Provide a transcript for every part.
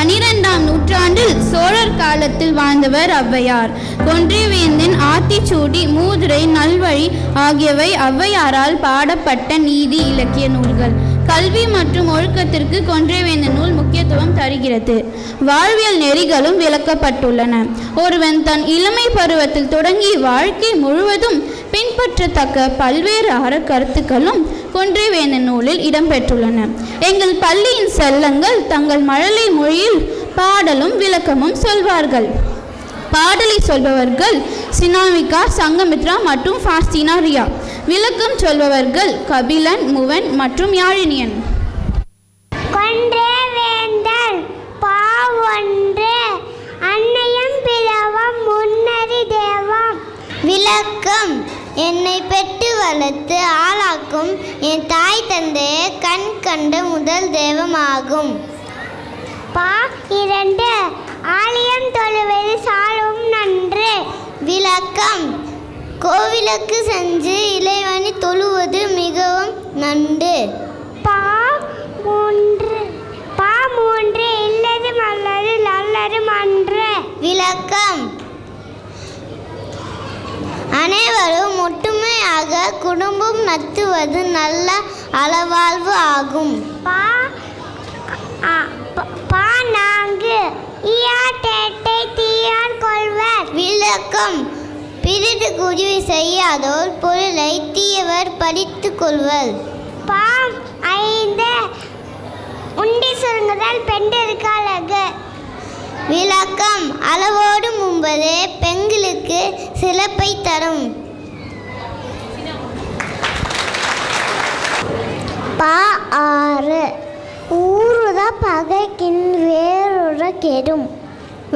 12ஆம் நூற்றாண்டில் சோழர் காலத்தில் வாழ்ந்தவர் ஔவையார். கொன்றைவேந்தன், ஆத்திச்சூடி, மூதுரை, நல்வழி ஆகியவை ஔவையாரால் பாடப்பட்ட நீதி இலக்கிய நூல்கள். கல்வி மற்றும் ஒழுக்கத்திற்கு கொன்றைவேந்தன் நூல் முக்கியத்துவம் தருகிறது. வாழ்வியல் நெறிகளும் விளக்கப்பட்டுள்ளன. ஒருவன் தன் இளமை பருவத்தில் தொடங்கி வாழ்க்கை முழுவதும் பின்பற்றத்தக்க பல்வேறு அறக்கருத்துக்களும் கொன்றைவேந்தன் நூலில் இடம்பெற்றுள்ளன. எங்கள் பள்ளியின் செல்லங்கள் தங்கள் மழலை மொழியில் பாடலும் விளக்கமும் சொல்வார்கள். பாடலை சொல்பவர்கள் சினாமிகா, சங்கமித்ரா மற்றும் ஃபாஸ்டினா ரியா. விளக்கம் சொல்பவர்கள் கபிலன், முவன் மற்றும் யாழினியன். கொன்றைவேந்தன் பாவொன்று அன்னையும் பிறவும் முன்னறி தேவம். விளக்கம்: என்னை பெற்று வளர்த்து ஆளாக்கும் என் தாய் தந்தையே கண் கண்ட முதல் தெய்வமாகும். பா 2 ஆலயம் தொழுவது சாலும் நன்று. விளக்கம்: கோவிலுக்கு சென்று இறைவனை தொழுவது மிகவும் நன்று. பா 3 இல்லது மல்லது நல்லது மன்று. விளக்கம்: அனைவரும் ஒற்றுமையாக குடும்பம் நடத்துவது நல்ல அளவாழ்வு ஆகும். பா 4 ஈயாட்டை தீயான் கொள்வர். விளக்கம்: பிறிது உதவி செய்யாதோர் பொருளை தீயவர் பறித்து கொள்வர். பா 5 உண்டி சுருங்குதல் பெண்டிற்கு அழகு. விளக்கம்: அளவோடு முன்பதே பெண்களுக்கு சிறப்பை தரும். பா 6 ஊருத பகைக்கின் வேறுற கெடும்.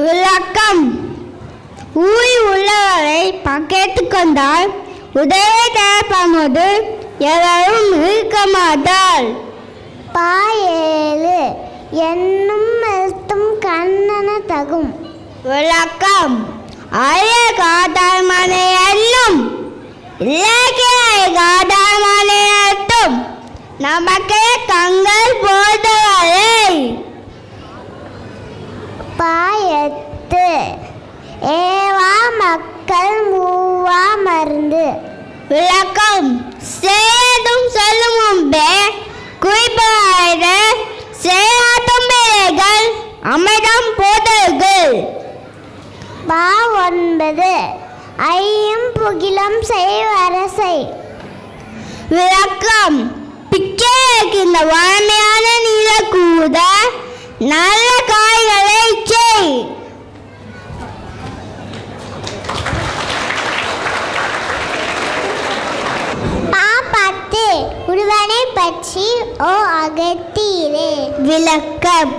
விளக்கம்: ஊழி உள்ளவரை பகைத்து கொண்டால் உதவி தேவைப்படும்போது எவரும் இருக்க மாட்டார். பா 7 என்னும் எழுத்தும் கண்ணன தகும். விளக்கம்: அரிய காதாழ்மான எண்ணும் இலக்கிய காதாழ்மான எழுத்தும் நமக்கே கங்கள் போதவரை. பா 8 ஏவா மக்கள் மூவா மருந்து. விளக்கம்: செய்யதும் சொல்லும் முன்பே குறிப்பாக செய்யாதும் பிழைகள் அமைதம் போதல்கள். பா 9 ஐயும் புகிலும் செய்வரசை. விளக்கம்: பிச்சை இந்த வளமையான நீல கூட நல்ல காய்களை செய். பா 10 ஒருவனை பற்றி ஓ அகத்தீரே. விளக்கம்: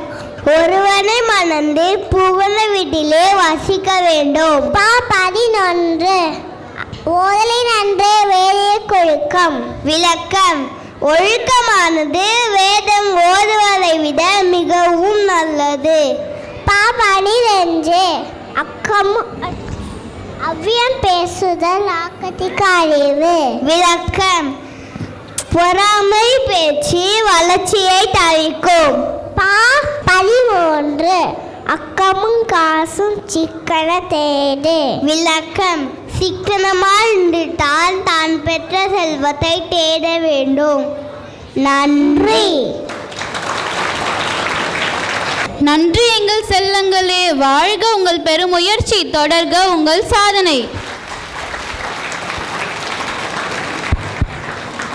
ஒருவனை மணந்து புவன வீட்டிலே வசிக்க வேண்டும். பா 11 ஓதலை நன்று வேலையை கொழுக்கம். விளக்கம்: ஒழுக்கமானது வேதம் ஓதுவதை விட மிகவும் நல்லது. பா 12 அவ்வியம் பேசுதல் ஆக்கத்திற்கு அறிவு. விளக்கம்: பொறாமை பேச்சு வளர்ச்சியை தவிர்க்கும். பா 13 அக்கமும் காசும் சிக்கன தேடு. விளக்கம்: சிக்கனமாய் இருந்துட்டால் தான் பெற்ற செல்வத்தை தேட வேண்டும். நன்றி. நன்றி எங்கள் செல்லங்களே. வாழ்க உங்கள் பெருமுயற்சி, தொடர்க உங்கள் சாதனை.